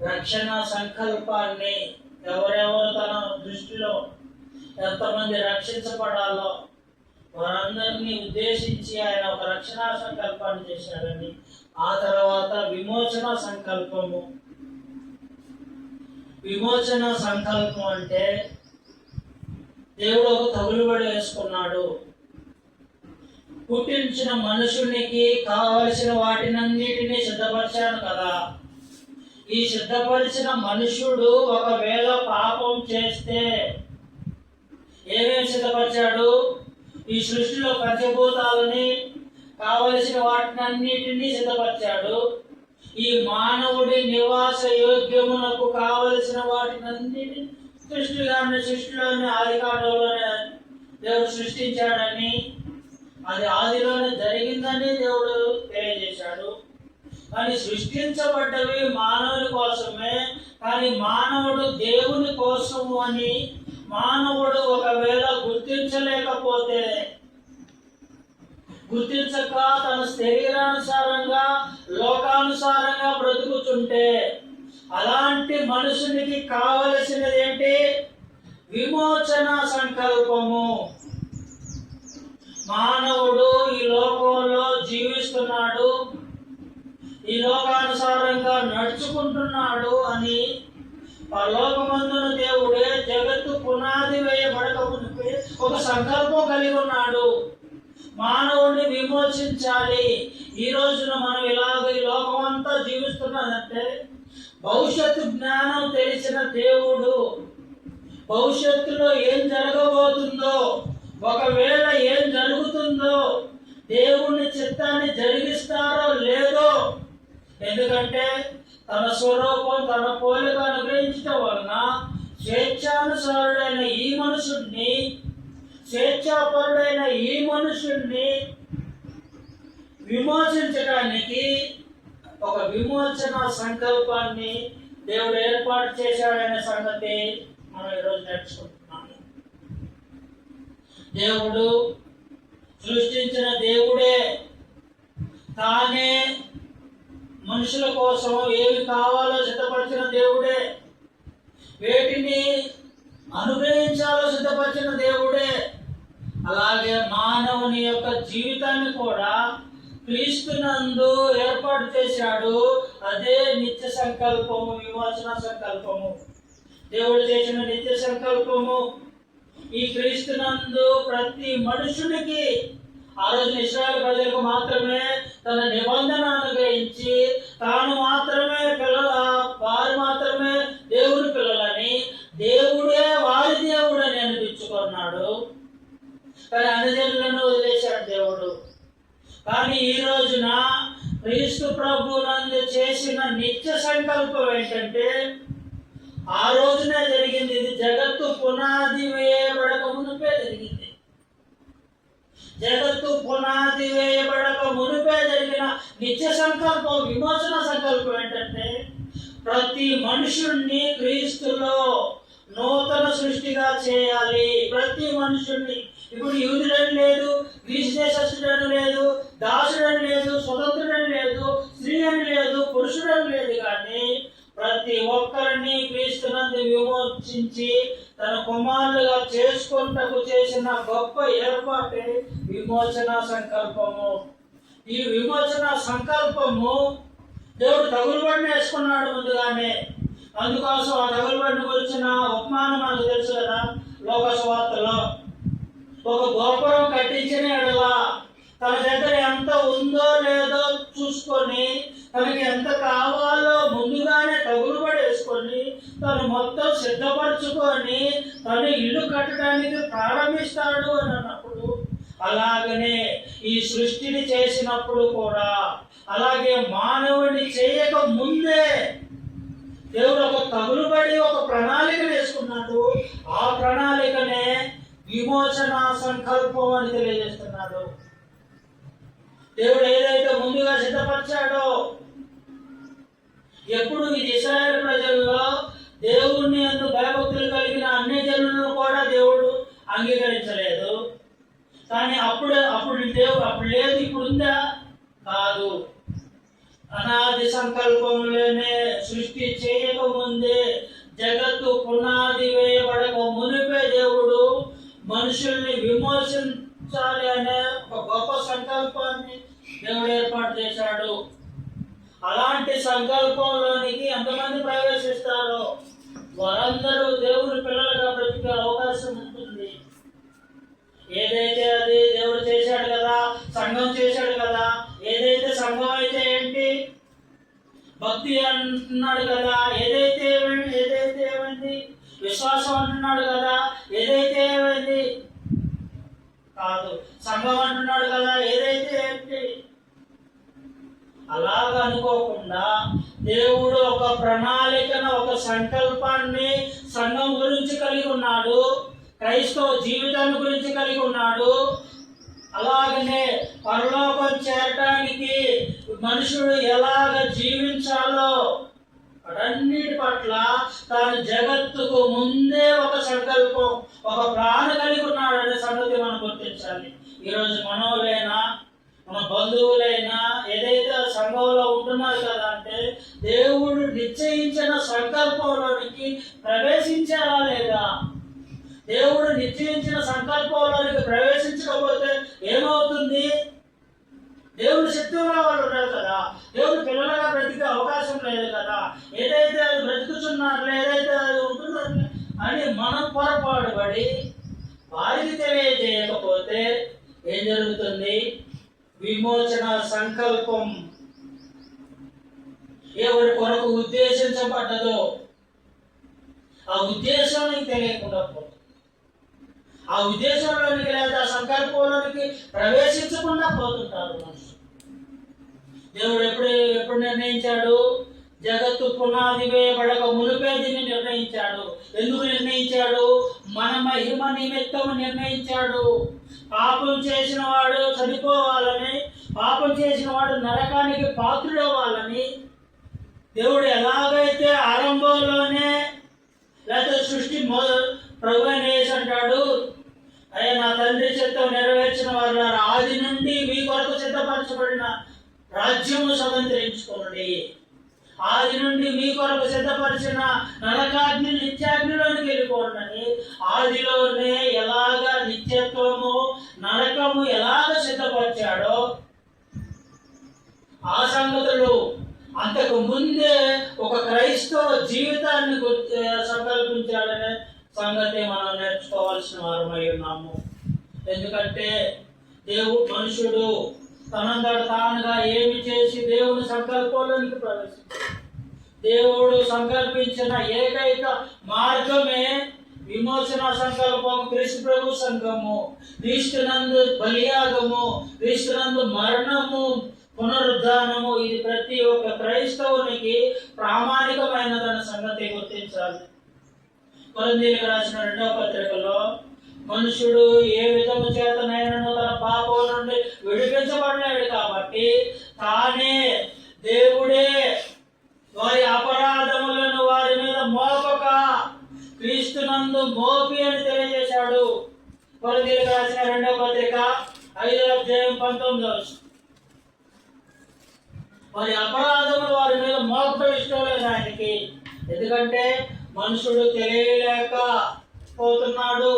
రక్షణ సంకల్పాన్ని ఎవరెవరు తన దృష్టిలో ఎంతమంది రక్షించబడాలో వారందరినీ ఉద్దేశించి ఆయన ఒక రక్షణ సంకల్పాన్ని చేశాడని. ఆ తర్వాత విమోచన సంకల్పము. విమోచన సంకల్పం అంటే దేవుడు ఒక తగులుబడి వేసుకున్నాడు. పుట్టించిన మనుషునికి కావలసిన వాటినన్నిటినీ సిద్ధపరిచాను కదా. ఈ సిద్ధపరిచిన మనుషుడు ఒకవేళ పాపం చేస్తే ఏమేమి సిద్ధపరిచాడు? ఈ సృష్టిలో పంచభూతాలని కావలసిన వాటినన్నిటినీ సిద్ధపరిచాడు. ఈ మానవుడి నివాస యోగ్యమునకు కావలసిన వాటినన్నిటిని సృష్టిలోని ఆది కాండంలోనే దేవుడు సృష్టించాడని, అది ఆదిలోనే జరిగిందని దేవుడు తెలియజేశాడు. కానీ సృష్టించబడ్డవి మానవుని కోసమే, కానీ మానవుడు దేవుని కోసము అని మానవుడు ఒకవేళ గుర్తించలేకపోతే, గుర్తించక తన శరీరానుసారంగా లోకానుసారంగా బ్రతుకుతుంటే, అలాంటి మనుషునికి కావలసినది ఏంటి? విమోచన సంకల్పము. మానవుడు ఈ లోకంలో జీవిస్తున్నాడు, ఈ లోకానుసారంగా నడుచుకుంటున్నాడు అని పరలోకమందున దేవుడే జగత్తు పునాది వేయబడక మునిపే ఒక సంకల్పం కలిగి ఉన్నాడు. మానవుడిని విమోచించాలి. ఈ రోజున మనం ఇలాగ ఈ లోకం అంతా జీవిస్తున్నదంటే భవిష్యత్తు జ్ఞానం తెలిసిన దేవుడు భవిష్యత్తులో ఏం జరగబోతుందో, ఒకవేళ ఏం జరుగుతుందో, దేవుని చిత్తాన్ని జరిగిస్తారో లేదో, ఎందుకంటే తన స్వరూపం తన పోలిక అనుగ్రహించడం వలన స్వేచ్ఛానుసారుడైన ఈ మనుషుణ్ణి, స్వేచ్ఛాపరుడైన ఈ మనుషుణ్ణి విమోచించడానికి ఒక విమోచన సంకల్పాన్ని దేవుడు ఏర్పాటు చేశాడనే సంగతి మనం ఈరోజు నేర్చుకుంటున్నాము. దేవుడు సృష్టించిన దేవుడే తానే మనుషుల కోసం ఏమి కావాలో సిద్ధపరిచిన దేవుడే, వేటిని అనుగ్రహించాలో సిద్ధపరిచిన దేవుడే. అలాగే మానవుని యొక్క జీవితాన్ని కూడా క్రీస్తునందు ఏర్పాటు చేశాడు. అదే నిత్య సంకల్పము, విమోచన సంకల్పము. దేవుడు చేసిన నిత్య సంకల్పము ఈ క్రీస్తునందు ప్రతి మనుషునికి, ఆ రోజు ఇశ్రాయేలు ప్రజలకు మాత్రమే తన నిబంధన అనుగ్రహించి తాను మాత్రమే వారు మాత్రమే దేవుని పిల్లలని, దేవుడే వారి దేవుడని అనిపించుకున్నాడు. కానీ అన్యజనులను వదిలేశాడు దేవుడు. కానీ ఈ రోజున క్రీస్తు ప్రభువునందు చేసిన నిత్య సంకల్పం ఏంటంటే, ఆ రోజునే జరిగింది. ఇది జగత్తు పునాది వేయబడక మునిపే జరిగింది. జగత్తు పునాది వేయబడక మునిపే జరిగిన నిత్య సంకల్పం, విమోచన సంకల్పం ఏంటంటే, ప్రతి మనుషుణ్ణి క్రీస్తులో నూతన సృష్టిగా చేయాలి. ప్రతి మనుషుణ్ణి. ఇప్పుడు యూదుడని లేదు, గ్రీసు దేశస్థుడని లేదు, దాసుడని లేదు, స్వతంత్రుడని లేదు, స్త్రీ అని లేదు, పురుషుడని లేదు, కానీ ప్రతి ఒక్కరిని క్రీస్తునందు విమోచించి తన కుమారులుగా చేసుకుంటకు చేసిన గొప్ప ఏర్పాటే విమోచన సంకల్పము. ఈ విమోచన సంకల్పము దేవుడు తగులుబడిని వేసుకున్నాడు ముందుగానే. అందుకోసం ఆ తగులుబడిని గురించిన ఉపమానం మనకు తెలుసు కదా. లోక సువార్తలో ఒక గోపురం కట్టించిన ఎడల తన దగ్గర ఎంత ఉందో లేదో చూసుకొని, తనకి ఎంత కావాలో ముందుగానే తగులుబడి వేసుకొని తను మొత్తం సిద్ధపరచుకొని తను ఇల్లు కట్టడానికి ప్రారంభిస్తాడు అని అన్నప్పుడు, అలాగనే ఈ సృష్టిని చేసినప్పుడు కూడా, అలాగే మానవుడిని చేయక ముందే దేవుడు ఒక తగులుబడి ఒక ప్రణాళిక వేసుకున్నాడు. ఆ ప్రణాళికనే విమోచన సంకల్పం అని తెలియజేస్తున్నాడు. దేవుడు ఏదైతే ముందుగా సిద్ధపరిచాడో, ఎప్పుడు ఈ ఇశ్రాయేలు ప్రజల్లో దేవుణ్ణి అందు భయభక్తులు కలిగిన అన్ని జనులను కూడా దేవుడు అంగీకరించలేదు. కానీ అప్పుడు లేదు, ఇప్పుడు ఉందా? కాదు. అనాది సంకల్పంలోనే సృష్టి చేయక ముందే, జగత్తు పునాది వేయబడక మునిపే దేవుడు మనుషుల్ని విమోచించాలి అనే ఒక గొప్ప సంకల్పాన్ని దేవుడు ఏర్పాటు చేశాడు. అలాంటి సంకల్పంలోనికి ఎంతమంది ప్రవేశిస్తారో వారందరూ దేవుని పిల్లలుగా బ్రతికే అవకాశం ఉంటుంది. ఏదైతే అది దేవుడు చేశాడు కదా, సంఘం చేశాడు కదా. ఏదైతే సంఘం అయితే ఏంటి, భక్తి అంటున్నాడు కదా. ఏదైతే ఏమైంది, విశ్వాసం అంటున్నాడు కదా. ఏదైతే ఏమైంది కాదు, సంఘం అంటున్నాడు కదా. ఏదైతే ఏంటి, అలాగ అనుకోకుండా దేవుడు ఒక ప్రణాళికను, ఒక సంకల్పాన్ని సంఘం గురించి కలిగి ఉన్నాడు. క్రైస్తవ జీవితాన్ని గురించి కలిగి ఉన్నాడు. అలాగనే పరలోకం చేరటానికి మనుషుడు ఎలాగ జీవించాలో వాటన్నిటి పట్ల తాను జగత్తుకు ముందే ఒక సంకల్పం, ఒక ప్లాన్ కలిగి ఉన్నాడు అనే సంగతి మనం గుర్తించాలి. ఈరోజు మనోలైనా మన బంధువులైనా ఏదైతే సంఘంలో ఉంటున్నారు కదా అంటే దేవుడు నిశ్చయించిన సంకల్పంలోనికి ప్రవేశించారా లేదా? దేవుడు నిశ్చయించిన సంకల్పంలోనికి ప్రవేశించకపోతే ఏమవుతుంది? దేవుడు శక్తిలో వాళ్ళు ఉన్నారు కదా, దేవుడు పిల్లలుగా బ్రతికే అవకాశం లేదు కదా. ఏదైతే అది బ్రతుకుతున్నారు, ఏదైతే అది ఉంటున్నారు అని మనం పొరపాటు పడి వారికి తెలియజేయకపోతే ఏం జరుగుతుంది? విమోచన సంకల్పం ఎవరి కొరకు ఉద్దేశించబడ్డదో ఆ ఉద్దేశానికి తెలియకుండా పోతుంది. ఆ ఉద్దేశంలోనికి లేదా సంకల్పంలోనికి ప్రవేశించకుండా పోతుంటారు మనుషులు. దేవుడు ఎప్పుడు నిర్ణయించాడు? జగత్తు పునాది వేయబడక మునిపే దీన్ని నిర్ణయించాడు. ఎందుకు నిర్ణయించాడు? మన మహిమ నిమిత్తం నిర్ణయించాడు. పాపం చేసిన వాడు చనిపోవాలని, పాపం చేసిన వాడు నరకానికి పాత్రుడవ్వాలని దేవుడు ఎలాగైతే ఆరంభంలోనే లేకపోతే సృష్టి ప్రభు యేసు అంటాడు, అయ్యా నా తండ్రి చిత్తం నెరవేర్చిన వారు ఆది నుండి మీ కొరకు సిద్ధపరచబడిన రాజ్యము స్వతంత్రించుకోండి. ఆది నుండి మీ కొరకు సిద్ధపరిచిన నరకాగ్ని నిత్యాగ్నిలోనికి వెళ్ళిపోండి. ఆదిలోనే ఎలాగ నిత్యత్వము, నరకము ఎలాగ సిద్ధపరిచాడో ఆ సంగతులు అంతకు ముందే ఒక క్రైస్తవ జీవితాన్ని సంకల్పించాడనే సంగతి మనం నేర్చుకోవాల్సిన వారమై ఉన్నాము. ఎందుకంటే మనుషుడు తనంతట తానుగా ఏమి చేసి దేవుని సంకల్పంలోనికి ప్రవేశించాడు. దేవుడు సంకల్పించిన ఏకైక మార్గమే విమోచన సంకల్పం, క్రీస్తు ప్రభు సంఘము, క్రీస్తునందు బలియాగము, క్రీస్తునందు మరణము, పునరుద్ధానము. ఇది ప్రతి ఒక్క క్రైస్తవునికి ప్రామాణికమైనదన్న సంగతి గుర్తించాలి. కొరింథీయులకు రాసిన 2వ పత్రికలో మనుషుడు ఏ విధము చేతనైనను తన పాపం నుండి విడిపించబడినాడు కాబట్టి తానే దేవుడే వారి అపరాధములను వారి మీద మోపక క్రీస్తునందు మోపి అని తెలియజేశాడు. కొరింథీయులకు రాసిన 2వ పత్రిక 5వ అధ్యాయం 19వ వచనం. వారి అపరాధములు వారి మీద మోపడం ఇష్టం లేదు ఆయనకి. ఎందుకంటే మనుషుడు తెలియలేక పోతున్నాడు.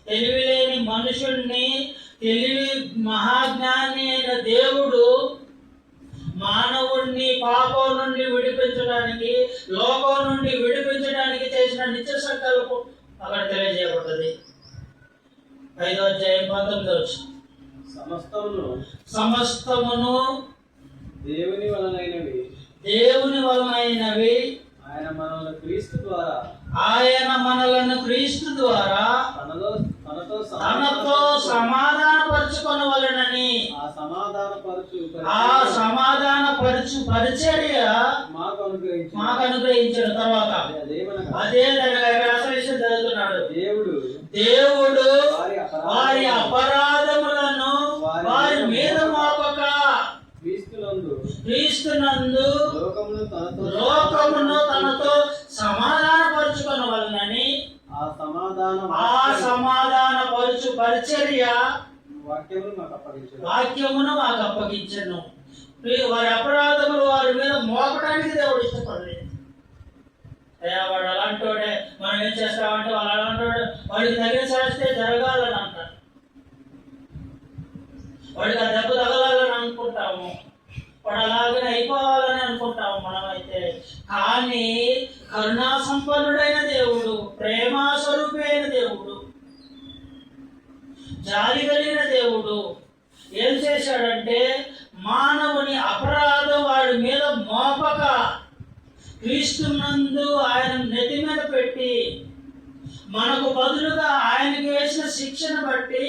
తెలివిలేని మనుషుల్ని తెలివి మహాజ్ఞాని అయిన దేవుడు మానవుడిని పాపం నుండి విడిపించడానికి, లోకం నుండి విడిపించడానికి చేసిన నిత్య సంకల్పం అక్కడ తెలియజేయబడ్డది. 5వ అధ్యాయం 19వ వచనం. సమస్తమును దేవుని వలనైనవి ఆయన మనలను క్రీస్తు ద్వారా తనతో సమాధానపరచుకొనవలెనని ఆ సమాధానపరచు పరిచర్య మాకు అనుగ్రహించిన తర్వాత అదే చదువుతున్నాడు. దేవుడు వారి అపరాధములను వారి మీద మోపక క్రీస్తునందు లోకమును తనతో సమాధానపరచుకొనవలెనని ఆ సమాధానపరచు పరిచర్య వాక్యమును మాకు అప్పగించను. వారి అపరాధములు వారి మీద మోపడానికి దేవుడు ఇష్టపడలేదు. అయ్యా వాడు అలాంటోడే, మనం ఏం చేస్తామంటే వాళ్ళు అలాంటోడే, వాడికి తగిన శాస్తే జరగాలని అంటారు, వాడికి ఆ దెబ్బ తగలాలని అనుకుంటాము, వాడు అలాగనే అయిపోవాలని అనుకుంటాము మనమైతే. కానీ కరుణా సంపన్నుడైన దేవుడు, ప్రేమ స్వరూపి అయిన దేవుడు, జాలి కలిగిన దేవుడు ఏం చేశాడంటే మానవుని అపరాధం వాడి మీద మోపక క్రీస్తునందు ఆయన నెత్తి మీద పెట్టి మనకు బదులుగా ఆయనకి వేసిన శిక్షను బట్టి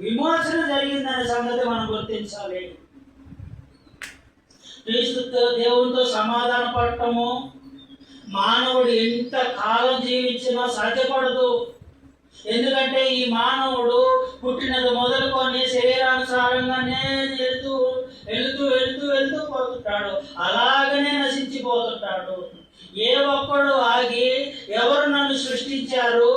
విమోచన జరిగిందనే సంగతి మనం గుర్తించాలి. క్రీస్తుతో దేవునితో సమాధాన పడటము మానవుడు ఎంత కాలం జీవించినా సాధ్యపడదు. ఎందుకంటే ఈ మానవుడు పుట్టినది మొదలుకొని శరీరానుసారంగానే వెళ్తూ వెళ్తూ వెళ్తూ వెళ్తూ పోతుంటాడు, అలాగనే నశించిపోతుంటాడు. ఏ ఒక్కడు ఆగి ఎవరు నన్ను సృష్టించారు,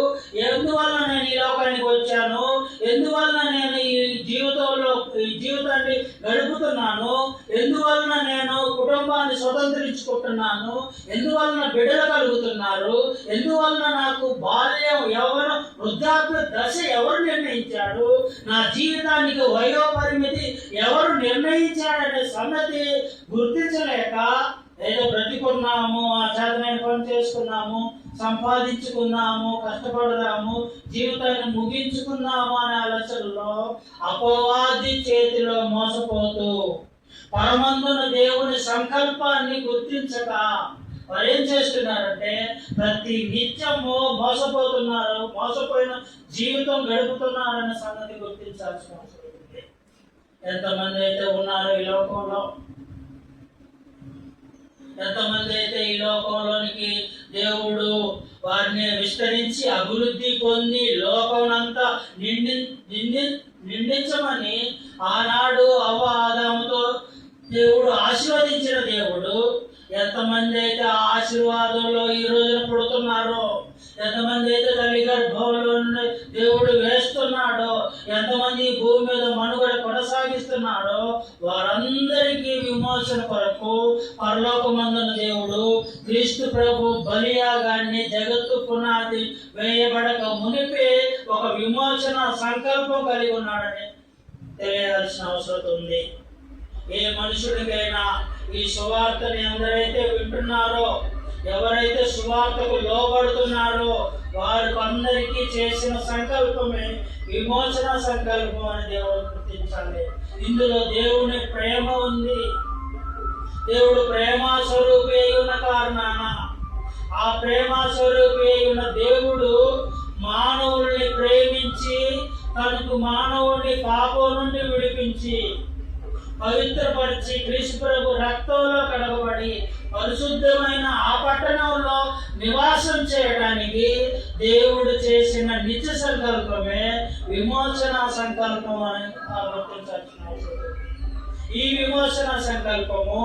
ఎందువల్ల నేను ఈ లోకానికి వచ్చాను, ఎందువల్ల నేను ఈ జీవితాన్ని గడుపుతున్నాను, ఎందువలన నేను కుటుంబాన్ని స్వతంత్రించుకుంటున్నాను, ఎందువలన బిడ్డలు కలుగుతున్నారు, ఎందువలన నాకు బాల్యం యవ్వనం వృద్ధాప్య దశ ఎవరు నిర్ణయించాడు, నా జీవితానికి వయో పరిమితి ఎవరు నిర్ణయించాడనే సంగతి గుర్తించలేక ఏదో బ్రతికున్నాము, ఆ చేతనైన పని చేసుకున్నాము, సంపాదించుకున్నాము, కష్టపడదాము, జీవితాన్ని ముగించుకున్నాము అనే ఆలోచనలో అపవాది చేతిలో మోసపోతూ పరమందున దేవుని సంకల్పాన్ని గుర్తించక వారు ఏం చేస్తున్నారంటే ప్రతి నిత్యము మోసపోతున్నారు, మోసపోయిన జీవితం గడుపుతున్నారనే సంగతి గుర్తించాల్సిన అవసరం ఉంది. ఎంతమంది అయితే ఉన్నారో ఈ లోకంలో, ఎంతమంది అయితే ఈ లోకంలోనికి దేవుడు వారిని విస్తరించి అభివృద్ధి పొంది లోకమంతా నిండించమని ఆనాడు అవ్వ ఆదాముతో దేవుడు ఆశీర్వదించిన దేవుడు, ఎంతమంది అయితే ఆ ఆశీర్వాదంలో ఈ రోజున పుడుతున్నారో, ఎంతమంది అయితే తల్లి గర్భంలో దేవుడు వేస్తున్నాడో, ఎంతమంది భూమి మీద మనుగడ కొనసాగిస్తున్నాడో వారందరికీ విమోచన కొరకు పరలోకమందున దేవుడు క్రీస్తు ప్రభు బలియాగాన్ని జగత్తు పునాది వేయబడక మునిపే ఒక విమోచన సంకల్పం కలిగి ఉన్నాడని తెలియాల్సిన అవసరం ఉంది. ఏ మనుషుడికైనా ఈ సువార్తని ఎందరైతే వింటున్నారో, ఎవరైతే సువార్తకు లోబడుతున్నారో వారికి అందరికీ చేసిన సంకల్పమే విమోచన సంకల్పం అని దేవుడు గుర్తించాలి. ఇందులో దేవుని ప్రేమ ఉంది. దేవుడు ప్రేమ స్వరూపి ఉన్న కారణాన ఆ ప్రేమ స్వరూపి ఉన్న దేవుడు మానవుల్ని ప్రేమించి తనకు మానవుడిని పాపం నుండి విడిపించి పవిత్రపరిచి క్రీస్తు ప్రభు రక్తంలో కడగబడి పరిశుద్ధమైన ఆ పట్టణంలో నివాసం చేయడానికి దేవుడు చేసిన నిత్య సంకల్పమే విమోచన సంకల్పం అని గుర్తించాల్సిన అవసరం. ఈ విమోచన సంకల్పము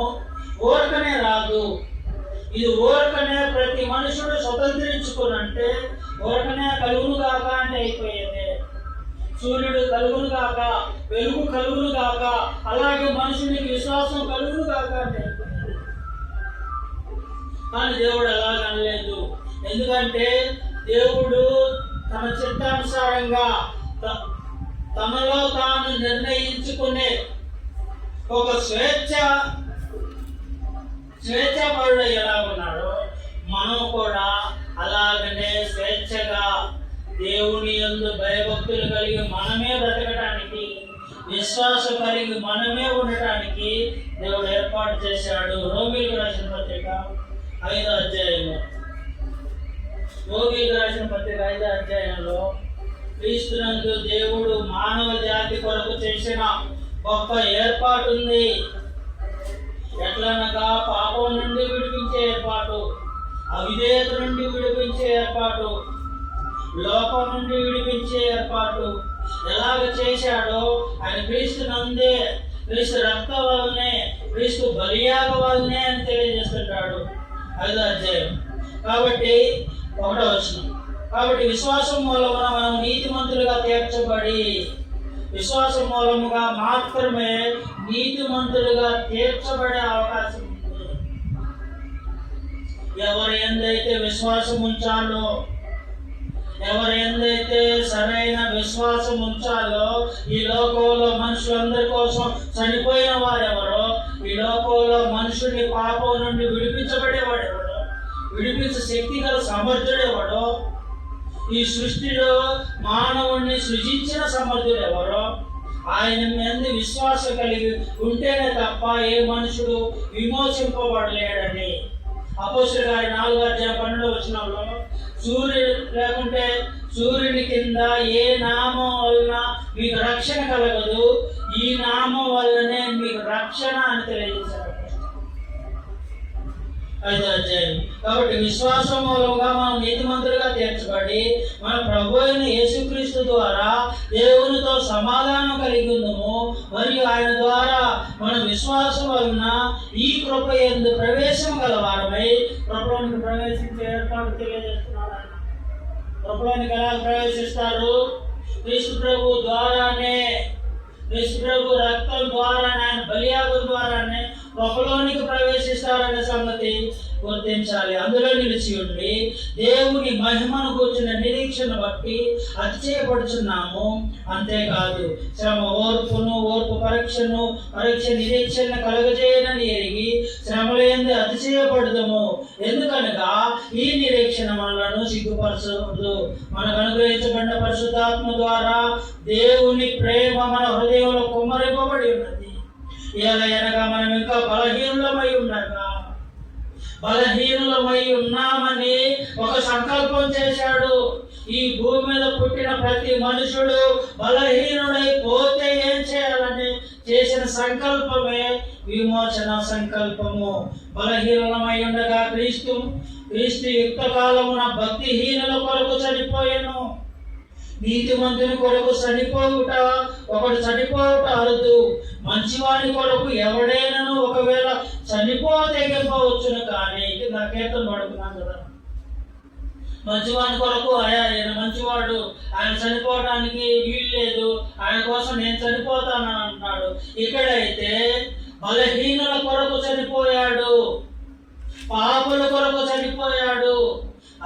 ఊరకనే రాదు. ఇది ఊరకనే ప్రతి మనుషుడు స్వతంత్రించుకునంటే ఊరకనే కలుగును కాక అంటే అయిపోయేది. సూర్యుడు కలుగును కాక, వెలుగు కలుగును కాక, అలాగే మనుషునికి విశ్వాసం కలుగును కాక అంటే. కానీ దేవుడు అలాగ అనలేదు. ఎందుకంటే దేవుడు తన చిత్తానుసారంగా తనలో తాను నిర్ణయించుకునే ఒక స్వేచ్ఛపరుడు ఎలా ఉన్నాడో మనం కూడా అలాగనే స్వేచ్ఛగా దేవుని యందు భయభక్తులు కలిగి మనమే బ్రతకటానికి, విశ్వాసం కలిగి మనమే ఉండటానికి దేవుడు ఏర్పాటు చేశాడు. రోమీయులకు రాసిన పత్రిక 5వ అధ్యాయంలో, రోమీయులకు రాసిన పత్రిక 5వ అధ్యాయంలో క్రీస్తునందు దేవుడు మానవ జాతి కొరకు చేసిన గొప్ప ఏర్పాటు ఉంది. ఎట్లనగా పాపం నుండి విడిపించే ఏర్పాటు, అవిధేయత నుండి విడిపించే ఏర్పాటు, లోపం నుండి విడిపించే ఏర్పాటు ఎలాగ చేశాడో ఆయన క్రీస్తు నందే, క్రీస్తు రక్త వల్లనే, క్రీస్తు బలియాగ వల్లనే అని తెలియజేస్తుంటాడు 5వ అధ్యాయం. కాబట్టి 1వ వచనం, కాబట్టి విశ్వాసం మూలమున మనం నీతిమంతులుగా తీర్చబడి, విశ్వాసం మూలముగా మాత్రమే నీతిమంతులుగా తీర్చబడే అవకాశం ఉంది. ఎవరు ఎందైతే విశ్వాసం ఉంచాలో, ఎవరు ఎందైతే సరైన విశ్వాసం ఉంచాలో, ఈ లోకంలో మనుషులందరి కోసం చనిపోయిన వారెవరో, ఈ లోకంలో మనుషుని పాపం నుండి విడిపించబడేవాడెవడో, విడిపించే శక్తి గల సమర్థుడెవడో, ఈ సృష్టిలో మానవుణ్ణి సృజించిన సమర్థుడెవరో, ఆయన మీద విశ్వాసం కలిగి ఉంటేనే తప్ప ఏ మనుషుడు విమోచింపబడలేడని అపోస్తలుల కార్యం 4:12 సూర్యుడు లేకుంటే సూర్యుని కింద ఏ నామం వలన మీకు రక్షణ కలగదు, ఈ నామం వల్లనే మీకు రక్షణ అని తెలియజేశారు 5వ అధ్యాయం. కాబట్టి విశ్వాసం మూలంగా మనం నీతిమంతులుగా తీర్చబడి మన ప్రభు అయిన యేసుక్రీస్తు ద్వారా దేవునితో సమాధానం కలిగి ఉందము. మరియు ఆయన ద్వారా మన విశ్వాసం వలన ఈ కృప యందు ప్రవేశం గలవారమై కృపలోనికి ప్రవేశించే ఏర్పాటు తెలియజేస్తున్నారు. ఆయన కృపలోనికి ఎలా ప్రవేశిస్తారు? క్రీస్తు ప్రభు ద్వారానే, క్రీస్తు ప్రభు రక్తం ద్వారానే, ఆయన బలియాగం ద్వారానే కృపలోనికి ప్రవేశిస్తారనే సంగతి గుర్తించాలి. అందులో నిలిచి ఉండి దేవుని మహిమను కూర్చున్న నిరీక్షను బట్టి అతిశయపడుచున్నాము. అంతేకాదు శ్రమ ఓర్పు పరీక్ష నిరీక్షణ కలగజేయనని ఎరిగి శ్రమలందు అతిశయపడదము. ఎందుకనగా ఈ నిరీక్షణ మనలను సిగ్గుపరచదు. మనకు అనుగ్రహించబడిన పరిశుద్ధాత్మ ద్వారా దేవుని ప్రేమ మన హృదయంలో కుమ్మరింపబడి ఉన్నది. ఏలయనగా మనం ఇంకా బలహీనులమై ఉన్నామని ఒక సంకల్పం చేశాడు. ఈ భూమి మీద పుట్టిన ప్రతి మనుషుడు బలహీనుడైపోతే ఏం చేయాలని చేసిన సంకల్పమే విమోచన సంకల్పము. బలహీనులమై ఉండగా క్రీస్తు యుక్త కాలమున భక్తిహీనుల కొరకు చనిపోయాను. నీతిమంతుని కొరకు ఒకడు చనిపోవుట అరుదు. మంచివాని కొరకు ఎవడైనాను ఒకవేళ చనిపోతెగింపవచ్చును. కానీ నా కీర్తన పడుకున్నాను కదా, మంచివాని కొరకు ఆయన మంచివాడు, ఆయన చనిపోవడానికి వీలు లేదు, ఆయన కోసం నేను చనిపోతానని అంటున్నాడు. ఇక్కడైతే బలహీనుల కొరకు చనిపోయాడు, పాపుల కొరకు చనిపోయాడు,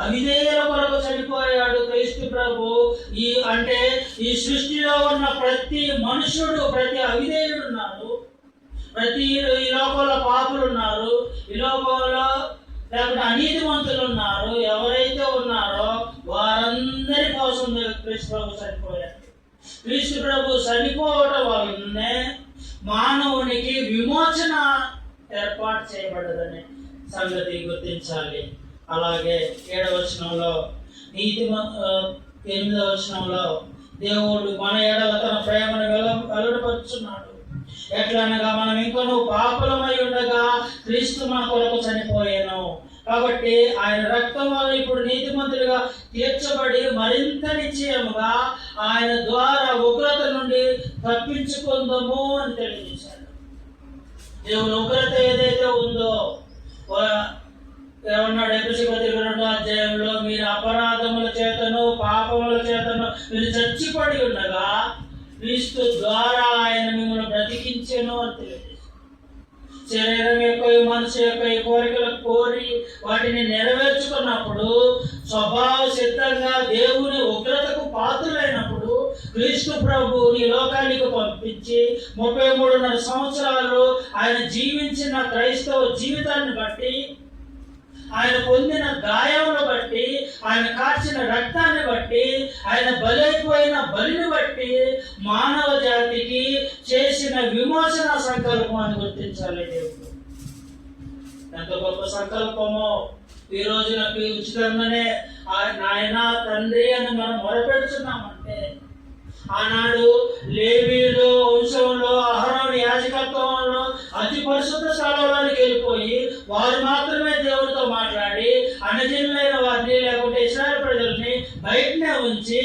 అవిధేయుల కొరకు చనిపోయాడు క్రీస్తు ప్రభు. ఈ సృష్టిలో ఉన్న ప్రతి మనుషుడు, ప్రతి అవిధేయుడు ఉన్నారు, ఈ లోకంలో పాపులు ఉన్నారు, ఈ లోకంలో లేకపోతే అనీతిమంతులు ఉన్నారు. ఎవరైతే ఉన్నారో వారందరి కోసం క్రీస్తు ప్రభు చనిపోయాడు. క్రీస్తు ప్రభు చనిపోవడం వల్లనే మానవునికి విమోచన ఏర్పాటు చేయబడ్డదని సంగతి గుర్తించాలి. అలాగే 7వ వచనంలో 8వ వచనంలో దేవుడు మన ఎడల తన ప్రేమను వెల్లడిపరుచున్నాడు. ఎట్లనగా మనం ఇంకనూ పాపులమై ఉండగా క్రీస్తు మన కొరకు చనిపోయాను. కాబట్టి ఆయన రక్తం వల్ల ఇప్పుడు నీతిమంతులుగా తీర్చబడి మరింత నిశ్చయముగా ఆయన ద్వారా ఉగ్రత నుండి తప్పించుకుందాము అని తెలియజేశాడు. దేవుని ఉగ్రత ఏదైతే ఉందో ఏమన్నాడు? ఎఫెసీయులకు పత్రిక 2వ అధ్యాయంలో మీరు అపరాధముల చేతను పాపముల చేతను మీరు చచ్చిపడి ఉండగా క్రీస్తు ద్వారా ఆయన మిమ్మల్ని బ్రతికించెను అని తెలియజేశాడు. శరీరం యొక్క మనసు యొక్క కోరికలకు కోరి వాటిని నెరవేర్చుకున్నప్పుడు స్వభావ సిద్ధంగా దేవుని ఉగ్రతకు పాత్రులైనప్పుడు క్రీస్తు ప్రభువుని లోకానికి పంపించి 33.5 సంవత్సరాలు ఆయన జీవించిన క్రైస్తవ జీవితాన్ని బట్టి, ఆయన పొందిన గాయమును బట్టి, ఆయన కార్చిన రక్తాన్ని బట్టి, ఆయన బలైపోయిన బలిని బట్టి మానవ జాతికి చేసిన విమోచన సంకల్పం అని గుర్తించాలి. దేవుడు ఎంత గొప్ప సంకల్పమో! ఈ రోజునకి ఉచితంగానే నాయన తండ్రి అని మనం మొరపెడుతున్నామంటే, ఆనాడు లేవీయులు వంశంలో అహరోను యాజకత్వంలో అతి పరిశుద్ధ స్థలంలోనికి వెళ్ళిపోయి వారు మాత్రమే దేవుడితో మాట్లాడి అన్యజనులైన వారిని లేకుంటే ఇశ్రాయేలు ప్రజల్ని బయటనే ఉంచి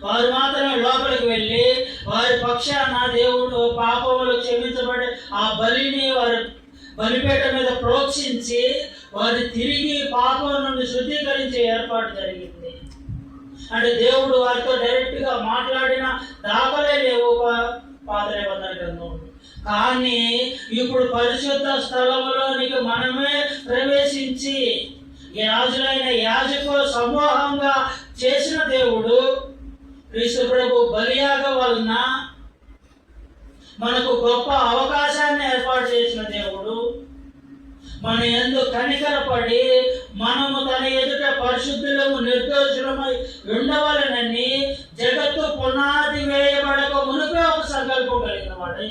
వారు మాత్రమే లోపలికి వెళ్ళి వారి పక్షాన దేవుడు పాపములు క్షమించబడి ఆ బలిని వారి బలిపేట మీద ప్రోక్షించి వారు తిరిగి పాపం నుండి శుద్ధీకరించే ఏర్పాటు జరిగింది. అంటే దేవుడు వారితో డైరెక్ట్ గా మాట్లాడిన దాఖలే లేవు పాత నిబంధన గ్రంథంలో. కానీ ఇప్పుడు పరిశుద్ధ స్థలములోనికి మనమే ప్రవేశించి యాజులైన యాజకుల సమూహంగా చేసిన దేవుడు క్రీస్తు ప్రభు బలియాగ వలన మనకు గొప్ప అవకాశాన్ని ఏర్పాటు చేసిన దేవుడు మన యందు కనికరపడి మనము తన ఎదుట పరిశుద్ధులము నిర్దోషులమై ఉండవలనని జగత్తు పునాది వేయబడక మునిపే ఒక సంకల్పం కలిగిన వాడు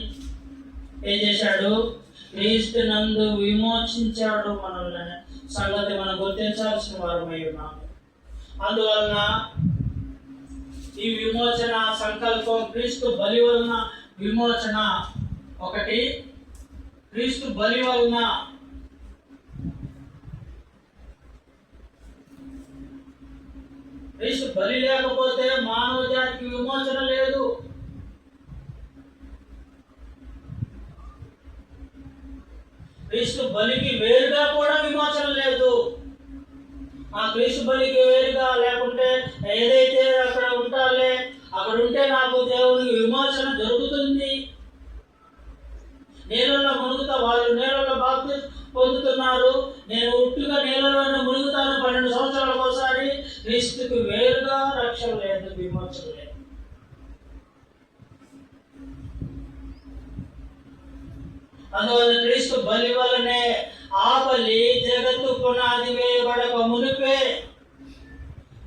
ఏం చేశాడు? క్రీస్తు నందు విమోచించాడు మనల్ని సంగతి మనం గుర్తించాల్సిన వారమై ఉన్నాము. అందువలన ఈ విమోచన సంకల్పం క్రీస్తు బలి వలన విమోచన ఒకటి. క్రీస్తు బలి వలన క్రీస్తు బలి లేకపోతే మానవ జాతికి విమోచన లేదు. క్రీస్తు బలికి వేరుగా కూడా విమోచన లేదు. ఆ క్రీస్తు బలికి వేరుగా లేకుంటే ఏదైతే అక్కడ ఉంటాలే అక్కడ ఉంటే నాకు దేవునికి విమోచన దొరుకుతుంది, నీళ్ళలో మునుగుతా, వాళ్ళు నీళ్ళలో బాప్తిస్మం పొందుతున్నారు, నేను ఉట్టుగా నీళ్ళలోనే మునుగుతాను 12 సంవత్సరాలకు ఒకసారి. క్రీస్తుకి వేరుగా రక్షణ లేదు, విమోచన లేదు. అందువల్ల క్రీస్తు బలి వలనే ఆ బలి జగత్తు పునాది వేయబడక మునిపే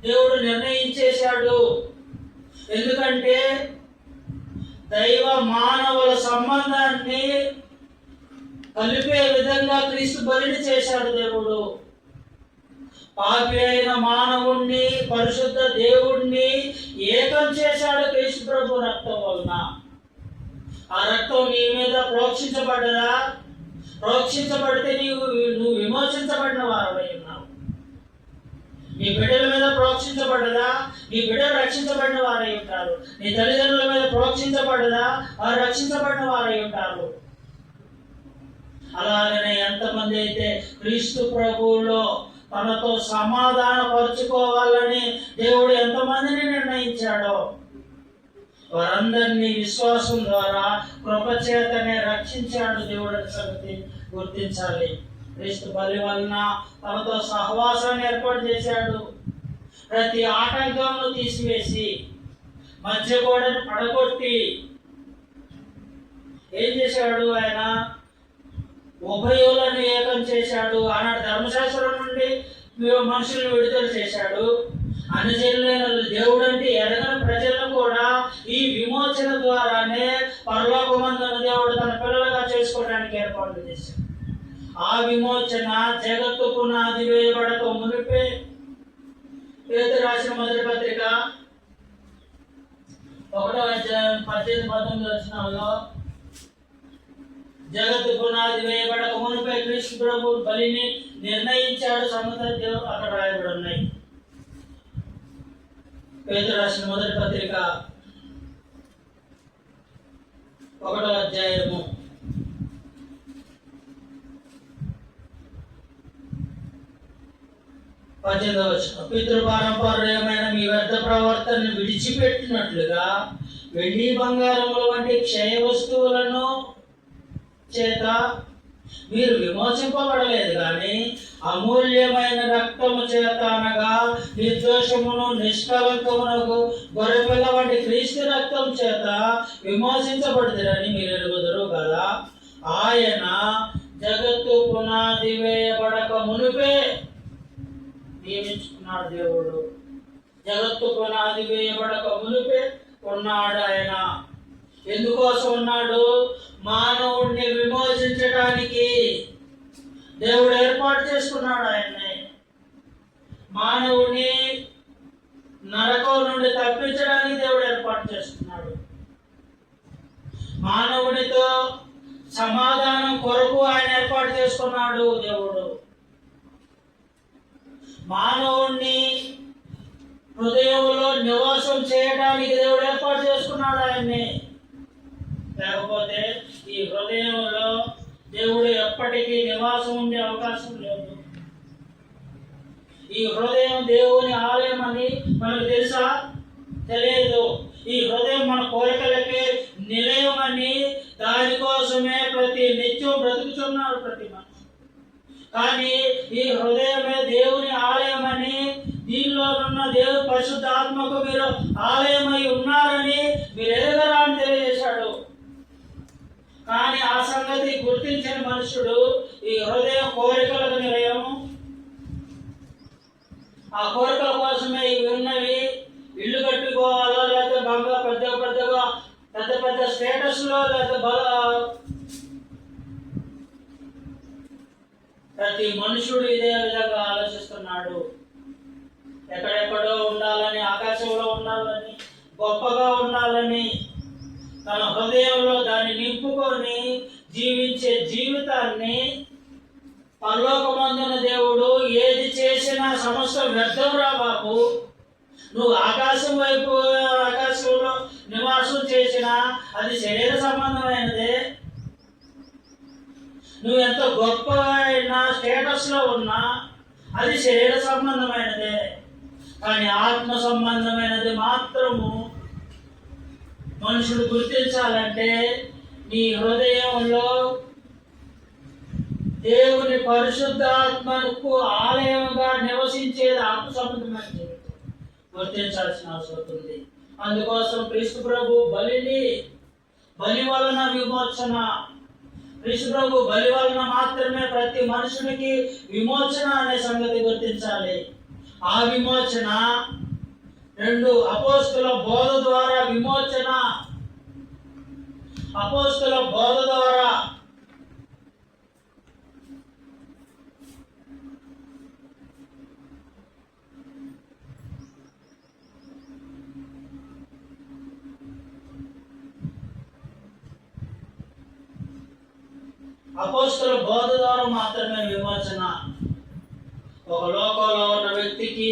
దేవుడు నిర్ణయించేశాడు. ఎందుకంటే దైవ మానవుల సంబంధాన్ని కలిపే విధంగా క్రీస్తు బలిని చేశాడు దేవుడు. పాపి అయిన మానవుణ్ణి పరిశుద్ధ దేవుణ్ణి ఏకం చేశాడు క్రీస్తు ప్రభు రక్తం వలన. ఆ రక్తం నీ మీద ప్రోక్షించబడ్డదా? ప్రోక్షించబడితే నువ్వు విమోచించబడిన వారమై ఉన్నావు. నీ బిడ్డల మీద ప్రోక్షించబడ్డదా? నీ బిడ్డలు రక్షించబడిన వారై ఉంటారు. నీ తల్లిదండ్రుల మీద ప్రోక్షించబడ్డదా? వారు రక్షించబడిన వారై ఉంటారు. అలాగనే ఎంతమంది అయితే క్రీస్తు ప్రభువులో తనతో సమాధాన పరుచుకోవాలని దేవుడు ఎంతమందిని నిర్ణయించాడో వారందరినీ విశ్వాసం ద్వారా కృపచేతనే రక్షించాడు దేవుడు సంగతి గుర్తించాలి. క్రీస్తు బలి వలన తనతో సహవాసాన్ని ఏర్పాటు చేశాడు. ప్రతి ఆటంకంను తీసివేసి మధ్య గోడను పడగొట్టి ఏం చేశాడు? ఆయన ఉభయులను ఏకం చేశాడు. ఆనాడు ధర్మశాస్త్రం నుండి మనుషులను విడుదల చేశాడు. అనుజనులైన దేవుడు అంటే ఎరగని ప్రజలను కూడా ఈ విమోచన ద్వారానే పరలోకమందున దేవుడు తన పిల్లలుగా చేసుకోవడానికి ఏర్పాటు చేశాడు. ఆ విమోచన జగత్తు పునాది వేయబడక మునిపే పేతురు రాసిన మొదటి పత్రిక 1:18-19 జగత్తు పునాది వేయబడక మునిపే క్రీస్తు ప్రభు బలిని నిర్ణయించాడు సంగతి దేవుడు అక్కడ రాయబడి ఉన్నాయి. పేతురు రాసిన మొదటి పత్రిక 1:18 పితృపారంపర్యమైన మీ వ్యర్థ ప్రవర్తనను విడిచిపెట్టినట్లుగా వెండి బంగారముల వంటి క్షయ వస్తువులను చేత మీరు విమోచింపబడలేదు కానీ అమూల్యమైన రక్తము చేత అనగా నిర్దోషమును నిష్కలంకమునకు గొర్రెపిల్ల వంటి క్రీస్తు రక్తం చేత విమోచించబడుతురని మీరు ఎరుగుదురు కదా. ఆయన జగత్తు పునాది వేయబడక మునిపే నియమించుకున్నాడు దేవుడు. జగత్తు పునాది వేయబడక మునిపే ఉన్నాడు ఆయన. ఎందుకోసం ఉన్నాడు? మానవుణ్ణి విమోచించడానికి దేవుడు ఏర్పాటు చేసుకున్నాడు ఆయన్ని. మానవుని నరకం నుండి తప్పించడానికి దేవుడు ఏర్పాటు చేసుకున్నాడు. మానవునితో సమాధానం కొరకు ఆయన ఏర్పాటు చేసుకున్నాడు దేవుడు. మానవుణ్ణి హృదయంలో నివాసం చేయడానికి దేవుడు ఏర్పాటు చేసుకున్నాడు ఆయన్ని. లేకపోతే ఈ హృదయంలో దేవుడు ఎప్పటికీ నివాసం ఉండే అవకాశం లేదు. ఈ హృదయం దేవుని ఆలయం అని మనకు తెలుసా? తెలియదు. ఈ హృదయం మన కోరికలకి నిలయం అని దానికోసమే ప్రతి నిత్యం బ్రతుకుతున్నారు ప్రతి మనిషి. కానీ ఈ హృదయమే దేవుని ఆలయం అని, దీనిలో ఉన్న దేవుని పరిశుద్ధాత్మకు మీరు ఆలయమై ఉన్నారని మీరు ఎరగరా అని తెలియజేశాడు. కానీ ఆ సంగతి గుర్తించిన మనుషుడు ఈ హృదయ కోరికలకు నిలయం, ఆ కోరికల కోసమే ఇవి ఉన్నవి, ఇల్లు కట్టుకోవాలో లేకపోతే బాగా పెద్ద పెద్ద స్టేటస్ లో లేకపోతే ప్రతి మనుషుడు ఇదే విధంగా ఆలోచిస్తున్నాడు. ఎక్కడెక్కడో ఉండాలని, ఆకాశంలో ఉండాలని, గొప్పగా ఉండాలని, తన హృదయంలో దాన్ని నింపుకొని జీవించే జీవితాన్ని పరలోకమందున దేవుడు ఏది చేసినా సమస్త వ్యర్థం రా బాబు, నువ్వు ఆకాశం వైపు ఆకాశంలో నివాసం చేసినా అది శరీర సంబంధమైనదే, నువ్వు ఎంత గొప్ప అయినా స్టేటస్ లో ఉన్నా అది శరీర సంబంధమైనదే. కానీ ఆత్మ సంబంధమైనది మాత్రము మనుషుడు గుర్తించాలంటే నీ హృదయంలో దేవుని పరిశుద్ధాత్మకు ఆలయంగా నివసించేది ఆత్మ సంబంధమైన జీవితం గుర్తించాల్సిన అవసరం ఉంది. అందుకోసం క్రీస్తు ప్రభు బలి వలన విమోచన, క్రీస్తు ప్రభు బలి వలన మాత్రమే ప్రతి మనుషునికి విమోచన అనే సంగతి గుర్తించాలి. ఆ విమోచన 2 అపోస్తుల బోధ ద్వారా విమోచన, అపోస్తుల బోధ ద్వారా మాత్రమే విమోచన. ఒక లోకంలో ఉన్న వ్యక్తికి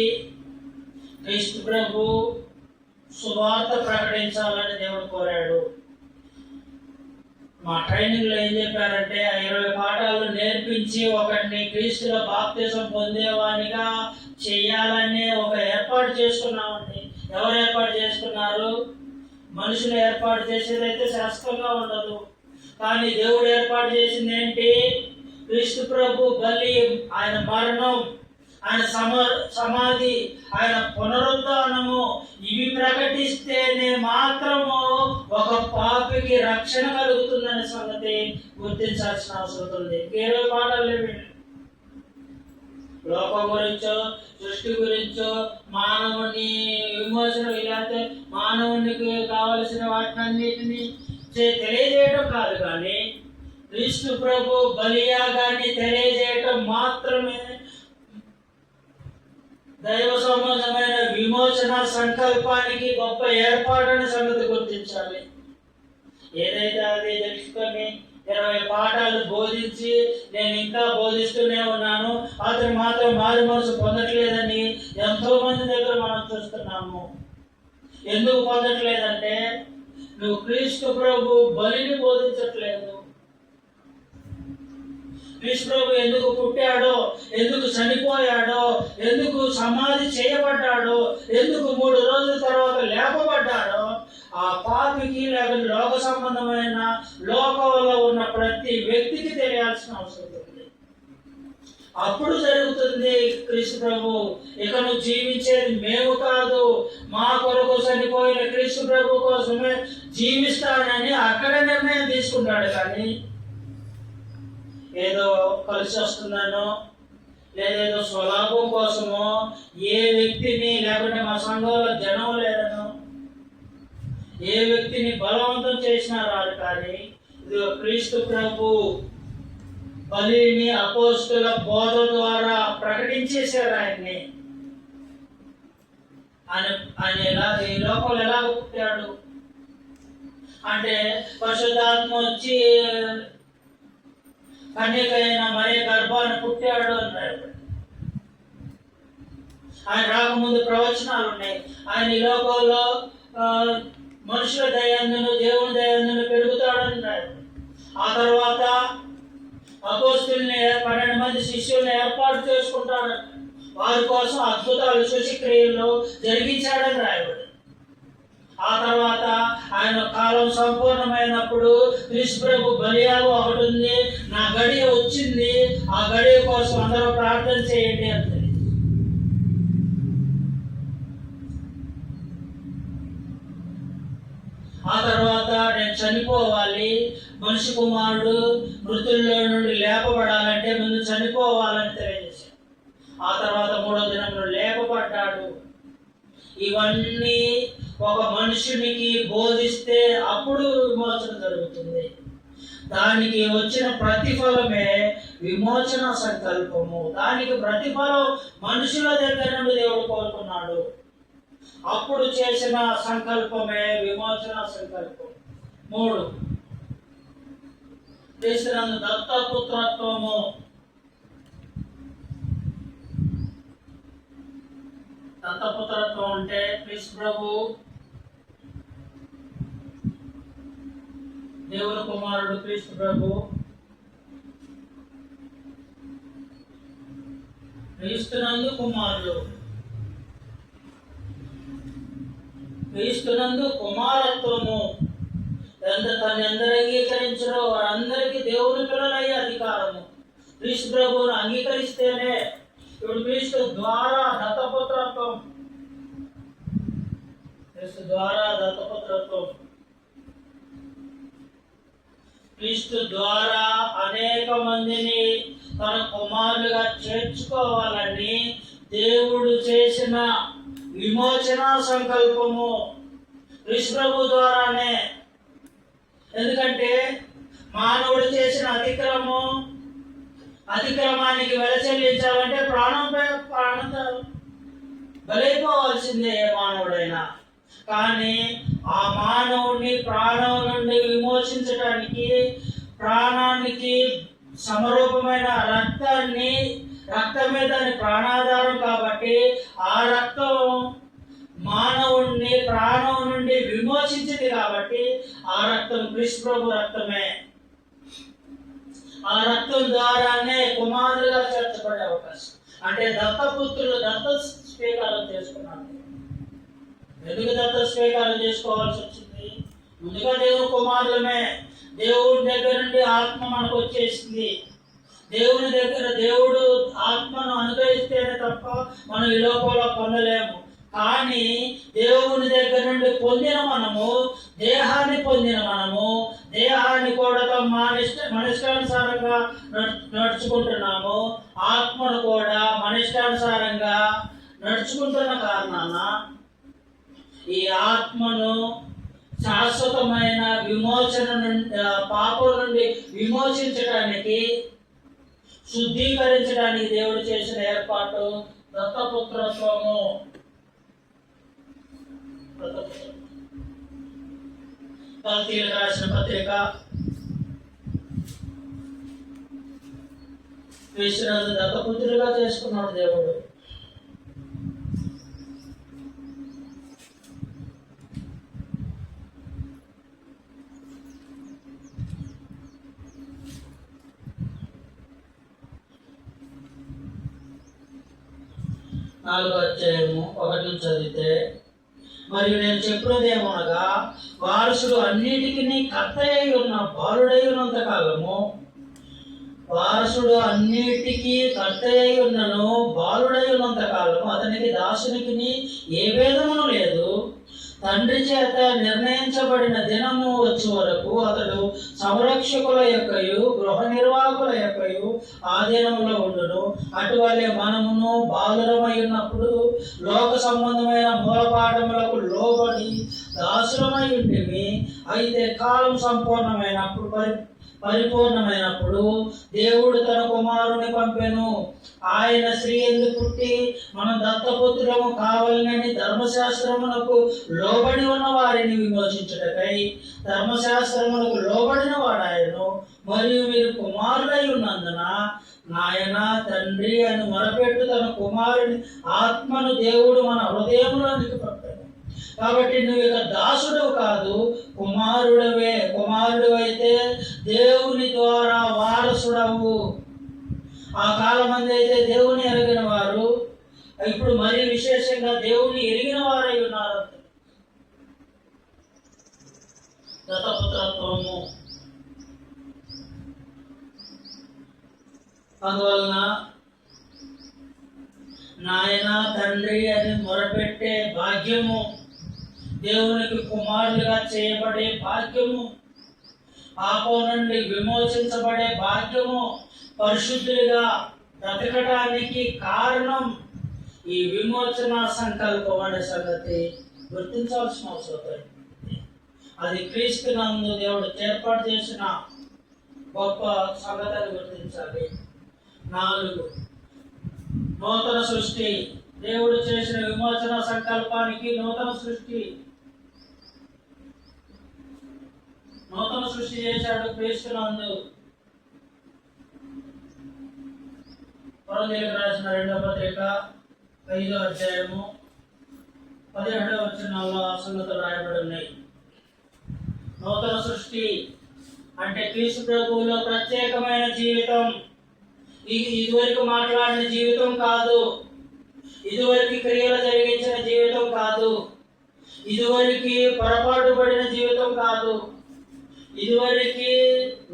క్రీస్తు ప్రభు సువార్త ప్రకటించాలని దేవుడు కోరాడు. మా ట్రైనింగ్ లో ఏం చెప్పారంటే 20 పాఠాలు నేర్పించి ఒకరిని క్రీస్తులో బాప్తిజం పొందేవానిగా చేయాలని ఒక ఏర్పాటు చేసుకున్నామండి. ఎవరు ఏర్పాటు చేసుకున్నారు? మనుషులు ఏర్పాటు చేసేదైతే శాస్త్రంగా ఉండదు. కానీ దేవుడు ఏర్పాటు చేసింది ఏంటి? క్రీస్తు ప్రభు బలి, ఆయన మరణం, ఆయన సమాధి, ఆయన పునరుద్ధానము, ఇవి ప్రకటిస్తేనే మాత్రము ఒక పాపికి రక్షణ కలుగుతుందనే సంగతి గుర్తించాల్సిన అవసరం ఉంది. 20 పాఠాలు లేవి. లోకం గురించో, సృష్టి గురించో, మానవుని విమోచన, లేకపోతే మానవునికి కావలసిన వాటినన్నిటిని తెలియజేయడం కాదు, కానీ క్రీస్తు ప్రభు బలియాగాన్ని తెలియజేయటం మాత్రమే దైవ సంబంధమైన విమోచన సంకల్పానికి గొప్ప ఏర్పాటని సంగతి గుర్తించాలి. ఏదైతే అది తెలుసుకొని 20 పాఠాలు బోధించి నేను ఇంకా బోధిస్తూనే ఉన్నాను, అతను మాత్రం మారు మనసు పొందట్లేదని ఎంతో మంది దగ్గర మనం చూస్తున్నాము. ఎందుకు పొందట్లేదంటే నువ్వు క్రీస్తు ప్రభు బలిని బోధించట్లేదు. క్రీస్తు ప్రభు ఎందుకు పుట్టాడో, ఎందుకు చనిపోయాడో, ఎందుకు సమాధి చేయబడ్డాడో, ఎందుకు 3 రోజుల తర్వాత లేపబడ్డాడో ఆ పాపికి లేక లోక సంబంధమైన లోకంలో ఉన్న ప్రతి వ్యక్తికి తెలియాల్సిన అవసరం ఉంది. అప్పుడు జరుగుతుంది క్రీస్తు ప్రభు ఇక నువ్వు జీవించేది మేము కాదు, మా కొరకు చనిపోయిన క్రీస్తు ప్రభు కోసమే జీవిస్తానని అక్కడ నిర్ణయం తీసుకుంటాడు. కానీ ఏదో కలిసి వస్తుందనో లేదేదో స్వలాభం కోసమో ఏ వ్యక్తిని, లేకుంటే మా సంఘంలో జనం లేదనో ఏ వ్యక్తిని బలవంతం చేసినా రాదు. కానీ ఇది క్రీస్తు ప్రభు బలిని అపోస్తుల బోధ ద్వారా ప్రకటించేశారు. ఆయన ఎలా ఈ లోకంలో ఎలా పుట్టాడు అంటే పరిశుద్ధాత్మ వచ్చి కన్యకైన మరియ గర్భాన్ని పుట్టాడు అన్నాడు. ఆయన రాకముందు ప్రవచనాలు ఉన్నాయి. ఆయన ఈ లోకంలో మనుషుల దయందును దేవుని దయందును పెరుగుతాడు అన్నాడు. ఆ తర్వాత అపోస్తుల్ని 12 మంది శిష్యుల్ని ఏర్పాటు చేసుకుంటాడు. వారి కోసం అద్భుతాలు సూచక్రియలు జరిగించాడని రాయబడి. ఆ తర్వాత ఆయన కాలం సంపూర్ణమైనప్పుడు క్రీస్తు ప్రభు బలియాగు ఒకటి ఉంది, నా గడియ వచ్చింది, ఆ గడియ కోసం అందరూ ప్రార్థన చేయండి అంటే. ఆ తర్వాత నేను చనిపోవాలి, మనిషి కుమారుడు మృతుల్లో నుండి లేపబడాలంటే ముందు చనిపోవాలని తెలియజేశాడు. ఆ తర్వాత 3వ దినంలో లేపబడ్డాడు. ఇవన్నీ ఒక మనుషునికి బోధిస్తే అప్పుడు విమోచన జరుగుతుంది. దానికి వచ్చిన ప్రతిఫలమే విమోచన సంకల్పము. దానికి ప్రతిఫలం మనుషుల దగ్గర నుండి దేవుడు కోరుకున్నాడు. అప్పుడు చేసిన సంకల్పమే విమోచన సంకల్పం. 3 క్రీస్తునందు దత్తపుత్రత్వము. దత్తపుత్రత్వం అంటే క్రీస్తు ప్రభు దేవుని కుమారుడు, క్రీస్తు ప్రభు క్రీస్తునందు కుమారుడు, క్రీస్తునందు కుమారత్వము. తను ఎందరు అంగీకరించారో వారందరికీ దేవుని పిల్లలయ్యే అధికారము. క్రీస్తు ప్రభువును అంగీకరిస్తేనే ఇప్పుడు క్రీస్తు ద్వారా దత్తపుత్రత్వం, క్రీస్తు ద్వారా దత్తపుత్రత్వం. క్రీస్తు ద్వారా అనేక మందిని తన కుమారులుగా చేర్చుకోవాలని దేవుడు చేసిన విమోచన సంకల్పము క్రీస్తు ప్రభు ద్వారానే. ఎందుకంటే మానవుడు చేసిన అతిక్రమానికి వెల చెల్లించాలంటే ప్రాణంతో బలైపోవాల్సిందే మానవుడైనా. కానీ ఆ మానవుడిని ప్రాణం నుండి విమోచించడానికి ప్రాణానికి సమరూపమైన రక్తమే దాని ప్రాణాధారం కాబట్టి ఆ రక్తం మానవుడిని ప్రాణం నుండి విమోచించింది కాబట్టి ఆ రక్తం క్రీస్తు ప్రభు రక్తమే. ఆ రక్తం ద్వారానే కుమారులుగా చేర్చబడే అవకాశం. అంటే దత్తపుత్రులు దత్త స్వీకారం చేసుకున్నారు. ఎందుకు దత్త స్వీకారం చేసుకోవాల్సి వచ్చింది? ముందుగా దేవుని కుమారులమే. దేవుడి దగ్గర నుండి ఆత్మ మనకు వచ్చేసింది. దేవుని దగ్గర దేవుడు ఆత్మను అనుగ్రహిస్తేనే తప్ప మనం ఈ లోకంలో పొందలేము. కానీ దేవుని దగ్గర నుండి దేహాన్ని పొందిన మనము దేహాన్ని కూడా మనిష్టానుసారంగా నడుచుకుంటున్నాము. ఆత్మను కూడా మనిష్టానుసారంగా నడుచుకుంటున్న కారణాన ఈ ఆత్మను శాశ్వతమైన విమోచన నుండి, పాపం నుండి విమోచించడానికి, శుద్ధీకరించడానికి దేవుడు చేసిన ఏర్పాటు దత్తపుత్రత్వము. గలతీయులకు రాసిన పత్రిక క్రీస్తునందు దత్తపుత్రులుగా చేసుకున్నాడు దేవుడు. నాలుగో అధ్యాయము 1 చదివితే, మరియు నేను చెప్పినదేమనగా వారసుడు అన్నిటికీ కర్త అయి ఉన్న బాలుడై ఉన్నంత కాలము, వారసుడు అన్నిటికీ కర్త అయి ఉన్నను బాలుడై ఉన్నంత కాలము అతనికి దాసునికి ఏ భేదమును లేదు. తండ్రి చేత నిర్ణయించబడిన దినము వచ్చే వరకు అతడు సంరక్షకుల యొక్కయు గృహ నిర్వాహకుల యొక్కయు ఆధీనంలో ఉండును. అటువలే మనమును బాలురమై ఉన్నప్పుడు లోక సంబంధమైన మూలపాఠములకు లోబడి దాసులమై ఉంటిమి. అయితే కాలం పరిపూర్ణమైనప్పుడు దేవుడు తన కుమారుని పంపెను. ఆయన స్త్రీ ఎందుకు పుట్టి మనం దత్తపుత్రులము కావాలని ధర్మశాస్త్రమునకు లోబడి ఉన్న వారిని విమోచించుటకై ధర్మశాస్త్రమునకు లోబడిన వాడాయను. మరియు మీరు కుమారులై ఉన్నందున నాయన తండ్రి అని మొరపెట్టు తన కుమారుని ఆత్మను దేవుడు మన హృదయంలోనికి పంపాడు. కాబట్టి నువ్వు ఇక దాసుడు కాదు, కుమారుడవే. కుమారుడు అయితే దేవుని ద్వారా వారసుడవు. ఆ కాలం మంది అయితే దేవుని ఎరిగిన వారు, ఇప్పుడు మరీ విశేషంగా దేవుని ఎరిగిన వారై ఉన్నారు. దత్తపుత్రత్వము. అందువలన నాయన తండ్రి అని మొరపెట్టే భాగ్యము, దేవునికి కుమారులుగా చేయబడే భాగ్యము, పాపం నుండి విమోచించబడే భాగ్యము, పరిశుద్ధులుగా బ్రతకటానికి కారణం ఈ విమోచన సంకల్పం అనే సంగతి గుర్తించాల్సిన అవసరం. అది క్రీస్తునందు దేవుడు ఏర్పాటు చేసిన గొప్ప సంగతిని గుర్తించాలి. 4, నూతన సృష్టి. దేవుడు చేసిన విమోచన సంకల్పానికి నూతన సృష్టి చేశాడు క్రీస్తునందు. కొరింథీయులకు రాసిన 2వ పత్రిక 5వ అధ్యాయము 17వ వచనంలో ఆ సంగతులు రాయబడి ఉన్నాయి. నూతన సృష్టి అంటే క్రీస్తు ప్రభువులో ప్రత్యేకమైన జీవితం. ఇదివరకు మాట్లాడిన జీవితం కాదు, ఇదివరకు క్రియలు జరిగించిన జీవితం కాదు, ఇదివరకు పొరపాటు పడిన జీవితం కాదు, ఇదివరకు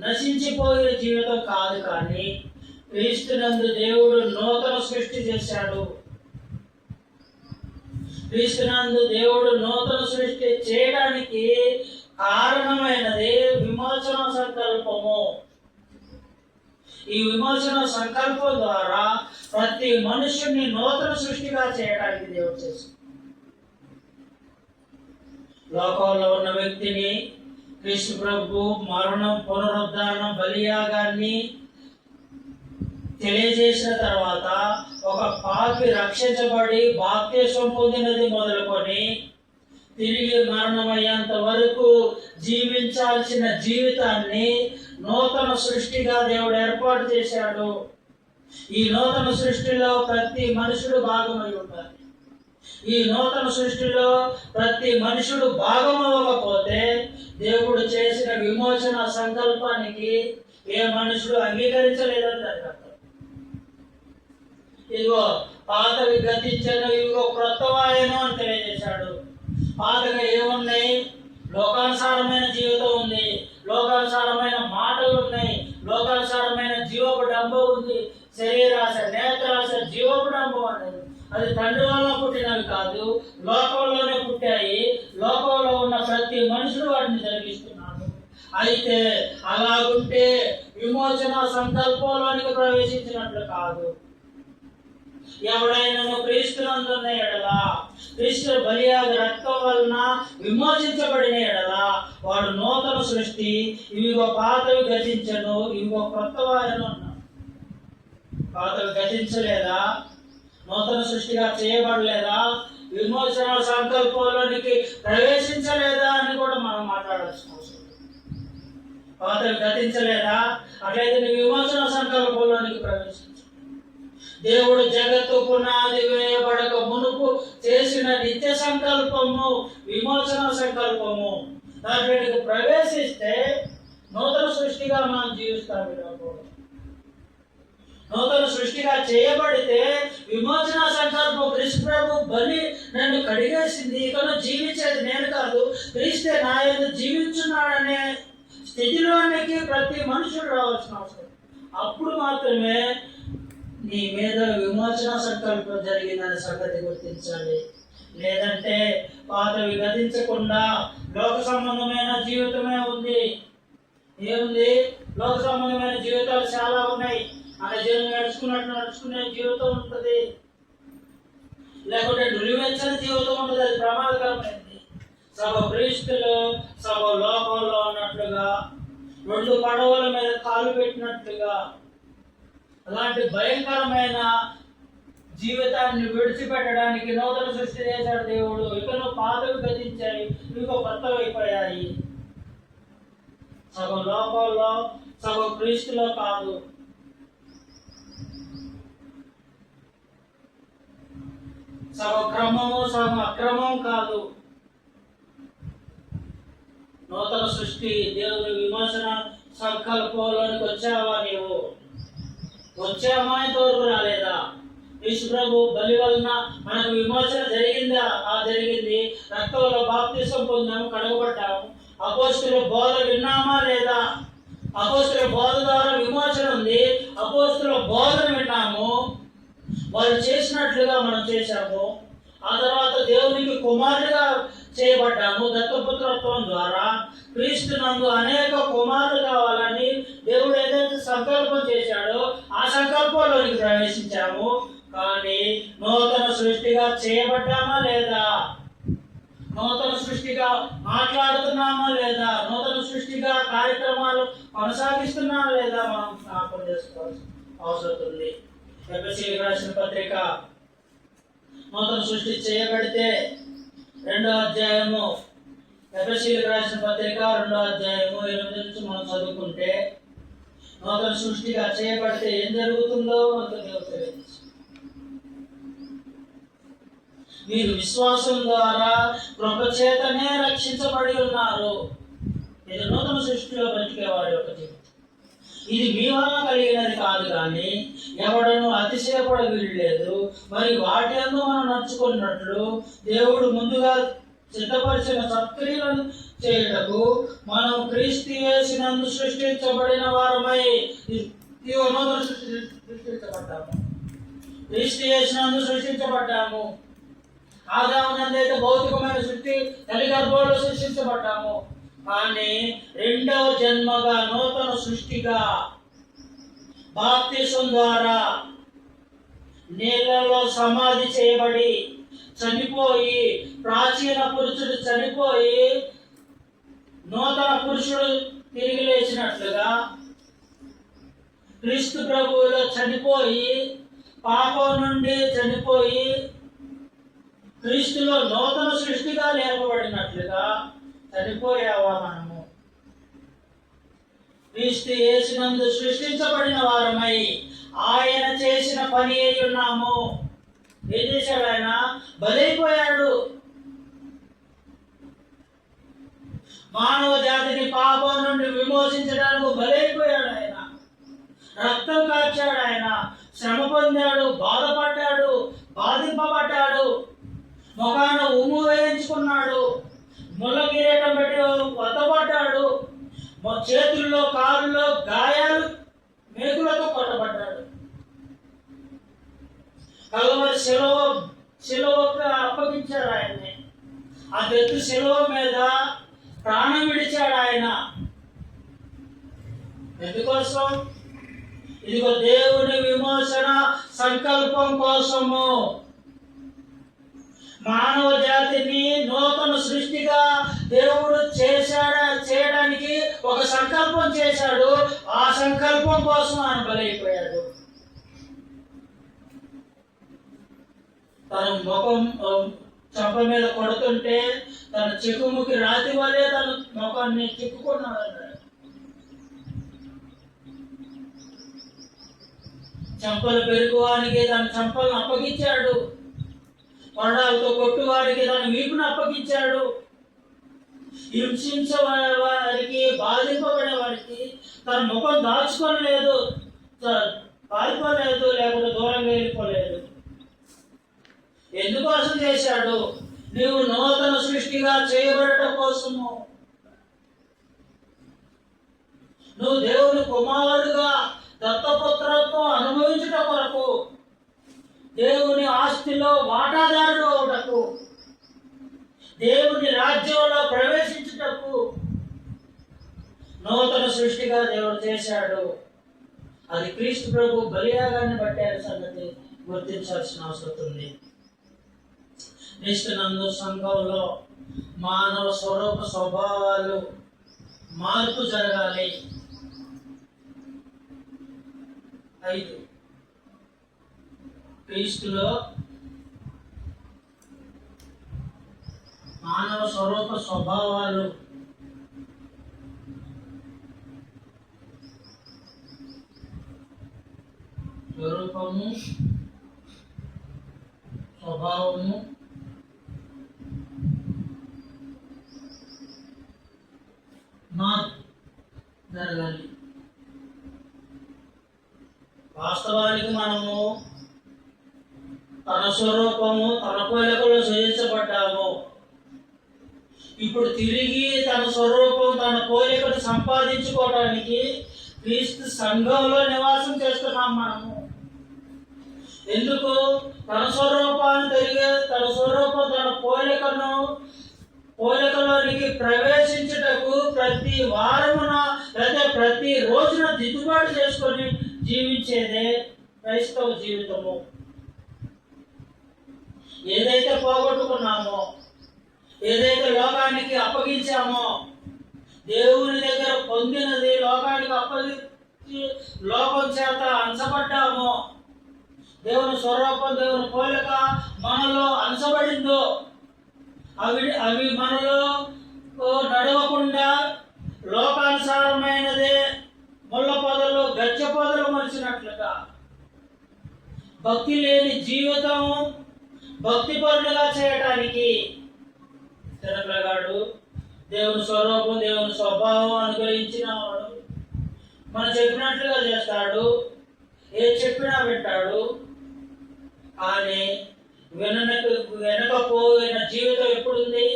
నశించిపోయిన జీవితం కాదు. కానీ క్రీస్తునందు దేవుడు నూతన సృష్టి చేశాడు. క్రీస్తునందు దేవుడు నూతన సృష్టి చేయడానికి కారణమైనది విమోచన సంకల్పము. ఈ విమోచన సంకల్పం ద్వారా ప్రతి మనుషుని నూతన సృష్టిగా చేయడానికి దేవుడు చేశాడు. లోకంలో ఉన్న వ్యక్తిని క్రీస్తు ప్రభు మరణం, పునరుద్ధానం, బలియాగాన్ని తెలియజేసిన తర్వాత ఒక పాపి రక్షించబడి బాప్తిస్మం పొందినది మొదలుకొని తిరిగి మరణమయ్యేంత వరకు జీవించాల్సిన జీవితాన్ని నూతన సృష్టిగా దేవుడు ఏర్పాటు చేశాడు. ఈ నూతన సృష్టిలో ప్రతి మనుషుడు భాగమై ఉండాలి. ఈ నూతన సృష్టిలో ప్రతి మనుషుడు భాగమవ్వకపోతే దేవుడు చేసిన విమోచన సంకల్పానికి ఏ మనుషుడు అంగీకరించలేదని అర్థం. ఇదిగో పాతవి గతించను, ఇదిగో క్రొత్తవాయను అని తెలియజేశాడు. పాతగా ఏమున్నాయి? లోకానుసారమైన జీవితం ఉంది, లోకానుసారమైన మాటలు ఉన్నాయి, లోకానుసారమైన జీవపు డంబం ఉంది, శరీరాశ, నేత్రాశ, జీవపు డంబం అనేది అది తండ్రి వల్ల పుట్టినవి కాదు, లోకంలోనే పుట్టాయి. లోకంలో ఉన్న ప్రతి మనుషుడు వాటిని జరిగిస్తున్నాడు. అయితే అలాగుంటే విమోచన సంకల్పంలోనికి ప్రవేశించినట్లు కాదు. ఎవడైనా క్రీస్తునందున్న ఎడల, క్రీస్తు బలియాగ రక్తం వలన విమోచించబడిన ఎడల వాడు నూతన సృష్టి. ఇవిగో పాతవి గతించను, ఇవిగో క్రొత్తవాయను అన్నాడు. పాతవి గతించలేదా? నూతన సృష్టిగా చేయబడలేదా? విమోచన సంకల్పంలోనికి ప్రవేశించలేదా అని కూడా మనం మాట్లాడాల్సిన అవసరం. పాతవి గతించలేదా? అట్లయితే నీ విమోచన సంకల్పంలోనికి ప్రవేశించు. దేవుడు జగత్తు పునాది వేయబడక మునుపు చేసిన నిత్య సంకల్పము విమోచన సంకల్పము. దాంట్లోకి ప్రవేశిస్తే నూతన సృష్టిగా మనం జీవిస్తాం. నూతన సృష్టిగా చేయబడితే విమోచన సంకల్పం, క్రీస్తు ప్రభు బలి నన్ను కడిగేసింది, ఇక జీవించేది నేను కాదు, క్రీస్తే నా యందు జీవించున్నాడనే స్థితిలోనికి ప్రతి మనుషుడు రావాల్సిన అవసరం. అప్పుడు మాత్రమే నీ మీద విమోచన సంకల్పం జరిగిందనే సంగతి గుర్తించాలి. లేదంటే పాతవి గతించకుండా లోక సంబంధమైన జీవితమే ఉంది. ఏముంది? లోక సంబంధమైన జీవితాలు చాలా ఉన్నాయి. మన జీవనం నడుచుకునే జీవితం ఉంటుంది, లేకుంటే నులివెచ్చని జీవితం ఉంటుంది. అది ప్రమాదకరమైనది. సగ క్రీస్తులో సగ లోకంలో ఉన్నట్లుగా, 2 పడవల మీద కాలు పెట్టినట్లుగా అలాంటి భయంకరమైన జీవితాన్ని విడిచిపెట్టడానికి నూతన సృష్టి చేశాడు దేవుడు. ఇకను పాతవి గతించాయి, ఇంకో కొత్తవి అయిపోయాయి. సగం లోకంలో, సగం క్రీస్తులో కాదు. సగం క్రమము, సగం అక్రమం కాదు. నూతన సృష్టి దేవుని విమోచన సంకల్పంలోనికి వచ్చావా? నీవు వచ్చామా? ఇంతవరకు రాలేదా? యేసు ప్రభు బలి వలన మనకు విమోచన జరిగిందా? జరిగింది. రక్తంలో బాప్తిసం పొందాము, కడగబడ్డాము. అపోస్తుల బోధ విన్నామా లేదా? అపోస్తుల బోధ ద్వారా విమోచన ఉంది. అపోస్తుల బోధన విన్నాము, వాళ్ళు చేసినట్లుగా మనం చేశాము. ఆ తర్వాత దేవునికి కుమారుడిగా చేయబడ్డాము. దత్తపుత్రత్వం ద్వారా క్రీస్తు నందు అనేక కుమారులు కావాలని దేవుడు ఏదైతే సంకల్పం చేశాడో ఆ సంకల్పంలోనికి ప్రవేశించాము. కానీ నూతన సృష్టిగా చేయబడ్డామా లేదా? నూతన సృష్టిగా మాట్లాడుతున్నామా లేదా? నూతన సృష్టిగా కార్యక్రమాలు కొనసాగిస్తున్నామా లేదా? మనం జ్ఞాపకం చేసుకోవాల్సిన అవసరం ఉంది. ఎఫెసీయులకు రాసిన పత్రిక నూతన సృష్టి చేయబడితే 2వ అధ్యాయము, ఎఫెసీయులకు రాసిన పత్రిక 2వ అధ్యాయము 8 నుంచి మనం చదువుకుంటే, నూతన సృష్టిగా చేయబడితే ఏం జరుగుతుందో మనకు దేవుడు తెలియజేస్తాడు. మీరు విశ్వాసం ద్వారా కృప చేతనే రక్షించబడి ఉన్నారు. ఇది నూతన సృష్టిలో బ్రతికే వారి యొక్క జీవితం. ఇది మీ వలన కలిగినది కాదు, కానీ ఎవడను అతిశయపడ వీల్లేదు. మరి వాటి అందు మనం నడుచుకున్నట్లు దేవుడు ముందుగా సిద్ధపరిచిన సత్క్రియలను చేయుటకు మనం క్రీస్తు యేసునందు సృష్టించబడిన వారమై నూతన సృష్టించబడ్డాము. క్రీస్తు యేసునందు సృష్టించబడ్డాము. ఆదామునందైతే భౌతికమైన సృష్టి తల్లి గర్భంలో సృష్టించబడ్డాము. కానీ 2వ జన్మగా నూతన సృష్టిగా బాప్తిసం ద్వారా నీళ్లలో సమాధి చేయబడి చనిపోయి, ప్రాచీన పురుషుడు చనిపోయి నూతన పురుషుడు తిరిగి లేచినట్లుగా క్రీస్తు ప్రభువులో చనిపోయి, పాపం నుండి చనిపోయి క్రీస్తులో నూతన సృష్టిగా లేపబడినట్లుగా చనిపోయావా మనము? క్రీస్తు యేసునందు సృష్టించబడిన వారమై ఆయన చేసిన పని అయి ఉన్నాము. ఏం చేశాడు ఆయన? బలైపోయాడు. మానవ జాతిని పాపం నుండి విమోచించడానికి బలైపోయాడు ఆయన. రక్తం కార్చాడు ఆయన. శ్రమ పొందాడు, బాధపడ్డాడు, బాధింపబడ్డాడు, ముఖాన ఉమ్ము వేయించుకున్నాడు, ముళ్ళ కిరీటం పెట్టి వద్దపడ్డాడు, చేతుల్లో కాళ్ళలో గాయాలు మేకులతో కొట్టబడ్డాడు. కలవరి శిలువకు అప్పగించాడు ఆయన్ని. ఆ ఎత్తు శిలువ మీద ప్రాణం విడిచాడు ఆయన. ఎందుకోసం? ఇదిగో దేవుని విమోచన సంకల్పం కోసము. మానవ జాతిని నూతన సృష్టిగా దేవుడు చేయడానికి ఒక సంకల్పం చేశాడు. ఆ సంకల్పం కోసం ఆయన బలైపోయాడు. తన ముఖం చెంప మీద కొడుతుంటే తన చెక్కుముకి రాతి వల్లే తన ముఖాన్ని చిక్కుకున్నాడు. చెంపలు పెరుగువానికి తన చెంపలను అప్పగించాడు. కొరడాలతో కొట్టువారికి తన వీపును అప్పగించాడు. హింసించే వారికి, బాధింపబడే వారికి తన ముఖం దాచుకోలేదు, పారిపోలేదు, లేకపోతే దూరంగా వెళ్ళిపోలేదు. ఎందుకోసం చేశాడు? నీవు నూతన సృష్టిగా చేయబడటం కోసము. నువ్వు దేవుని కుమారుడుగా దత్తపుత్రత్వం అనుభవించుట కొరకు, దేవుని ఆస్తిలో వాటాదారుడు అవుటకు, దేవుని రాజ్యంలో ప్రవేశించుటకు నూతన సృష్టిగా దేవుడు చేశాడు. అది క్రీస్తు ప్రభు బలియాగాన్ని బట్టే సంగతి గుర్తించాల్సిన అవసరం ఉంది. క్రీస్తునందు సంఘంలో మానవ స్వరూప స్వభావాలు మార్పు జరగాలి. 5 క్రీస్తులో మానవ స్వరూప స్వభావాలు స్వరూపము స్వభావము మార్పు జరగాలి. వాస్తవానికి మనము తన స్వరూపము, తన పోలికలో సృజించబడ్డాము. ఇప్పుడు తిరిగి తన స్వరూపం తన పోలికను సంపాదించుకోవడానికి క్రీస్తు సంఘంలో నివాసం చేస్తున్నాం మనము. ఎందుకు? తన స్వరూపాన్ని తిరిగి తన స్వరూపం తన పోలికలోనికి ప్రవేశించుటకు ప్రతి వారమున లేదా ప్రతి రోజున దిద్దుబాటు చేసుకొని జీవించేదే క్రైస్తవ జీవితము. ఏదైతే పోగొట్టుకున్నామో, ఏదైతే లోకానికి అప్పగించామో, దేవుని దగ్గర పొందినది లోకానికి అప్పగించి లోకం చేత అంచబడ్డామో, దేవుని స్వరూపం దేవుని పోలిక మనలో అంచబడిందో అవి మనలో నడవకుండా లోకానుసారమైనదే ముళ్ళ పొదలు గచ్చ పొదలు మలిచినట్లుగా భక్తి లేని జీవితం భక్తి పరులుగా చేయటానికి తిరగలగాడు. దేవుని స్వరూపం దేవుని స్వభావం అనుగ్రహించిన వాడు మనం చెప్పినట్లుగా చేస్తాడు, ఏది చెప్పినా వింటాడు. కానీ వెనకపోయిన జీవితం ఎప్పుడుంది?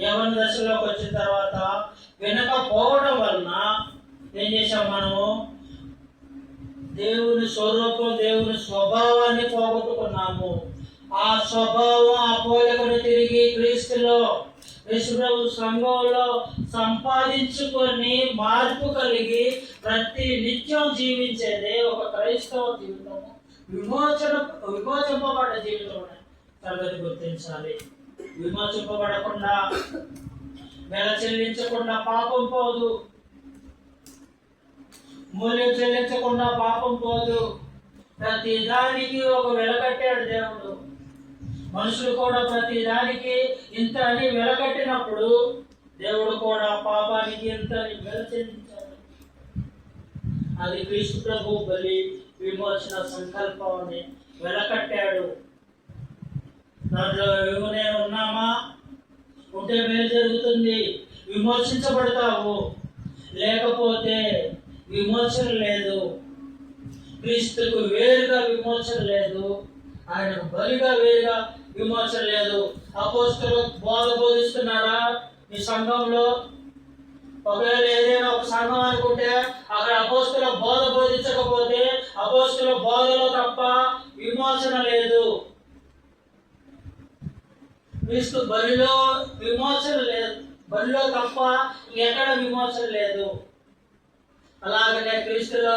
యవన దశలోకి వచ్చిన తర్వాత వెనకపోవడం వలన ఏం చేసాం మనము? దేవుని స్వరూపం దేవుని స్వభావాన్ని పోగొట్టుకున్నాము. ఆ స్వభావం ఆ పోలికను తిరిగి క్రీస్తులో యేసుప్రభు సంఘంలో సంపాదించుకొని మార్పు కలిగి ప్రతి నిత్యం జీవించేదే ఒక క్రైస్తవ జీవితము. విమోచింపబడ్డ జీవితం సంగతి గుర్తించాలి. విమోచింపబడకుండా వెల చెల్లించకుండా పాపం పోదు, మూల్యం చెల్లించకుండా పాపం పోదు. ప్రతి దానికి ఒక వెల కట్టాడు దేవుడు. మనుషులు కూడా ప్రతి దానికి ఇంత అని వెల కట్టినప్పుడు దేవుడు కూడా పాపానికి ఇంత అని వెల చెల్లించాడు. అది క్రీస్తు ప్రభు బలి విమోచన సంకల్పాన్ని వెలకట్టాడు. దాంట్లో నేను ఉన్నామా? ఉంటే మేలు జరుగుతుంది, విమోచించబడతావు. లేకపోతే విమోచన లేదు. క్రీస్తుకు వేరుగా విమోచన లేదు, ఆయనకు బలిగా వేరుగా విమోచన లేదు. అపోస్తలు బోధ బోధిస్తున్నారా మీ సంఘంలో? ఒకవేళ ఏదైనా ఒక సంఘం అనుకుంటే అక్కడ అపోస్తల బోధ బోధించకపోతే అపోస్తల బోధలో తప్ప విమోచన లేదు. క్రీస్తు బలిలో విమోచన లేదు, బలిలో తప్ప ఎక్కడ విమోచన లేదు. అలాగనే క్రీస్తులో